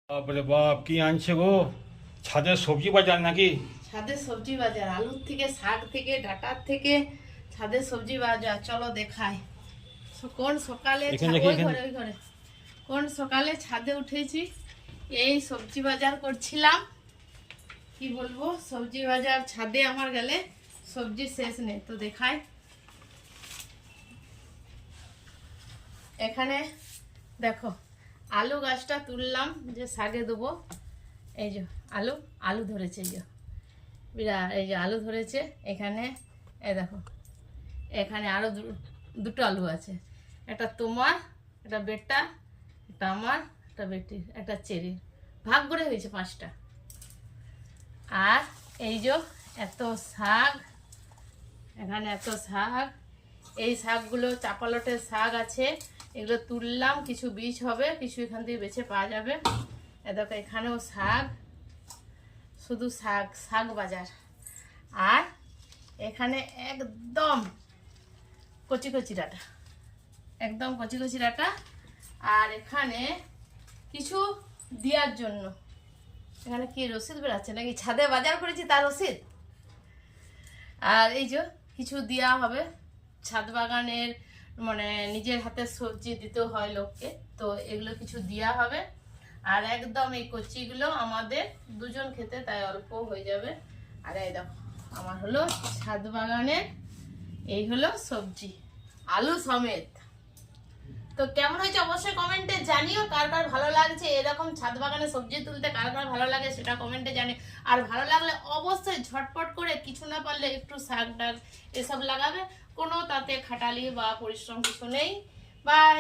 বাপরে বাপ, কি আনছে গো? ছাদের সবজি বাজার নাকি? ছাদের সবজি বাজার, আলুর থেকে, শাক থেকে, ডাঁটার থেকে ছাদের সবজি বাজার। চলো দেখাই। কোন সকালে এখানে দেখি, ওই এখানে। ঘরে ওই ঘরে কোন সকালে ছাদে উঠেছি, এই সবজি বাজার করছিলাম। কি বলবো, সবজি বাজার ছাদে আমার গেলে সবজি শেষ নেই। তো দেখাই, এখানে দেখো আলু গাছটা তুললাম যে শাকে দেবো। এই যে আলু আলু ধরেছে, এই যে বিরাট, এই যে আলু ধরেছে এখানে। এই দেখো, এখানে আরো দুটো আলু আছে, একটা তোমার, একটা বেটা, একটা আমার, একটা বেটির, একটা চেরির, ভাগ করে হয়েছে 5টা। আর এই যে এত শাক, এখানে এত শাক, এই শাকগুলো চাপালটের শাক আছে, এগুলো তুললাম। কিছু বীজ হবে, কিছু এখান থেকে বেছে পাওয়া যাবে। এ দেখো এখানেও শাক, শুধু শাক, শাক বাজার। আর এখানে একদম কচি কচি ডাঁটা, একদম কচি কচি ডাঁটা। আর এখানে কিছু দেওয়ার জন্য, এখানে কি রসিদ বেরাচ্ছে নাকি, ছাদে বাজার করেছি তার রসিদ। আর এই যে কিছু দেওয়া হবে, ছাদ বাগানের মানে নিজের হাতের সবজি দিতে হয় লোককে, তো এগুলো কিছু দেওয়া হবে। আর একদম এই কচিগুলো আমাদের দুজন খেতে, তাই অল্প হয়ে যাবে। আর এই দেখো আমার হলো ছাদ বাগানের, এই হলো সবজি, আলু সমেত। তো কেমন হয়েছে অবশ্যই কমেন্টে জানিও, কার কার ভালো লাগছে এরকম ছাদ বাগানে সবজি তুলতে, কার কার ভালো লাগে সেটা কমেন্টে জানিও। আর ভালো লাগলে অবশ্যই ঝটপট করে, কিছু না পারলে একটু শাক ডাক এসব লাগাবে, কোনো তাতে খাটালি বা পরিশ্রম কিছু নেই। বাই।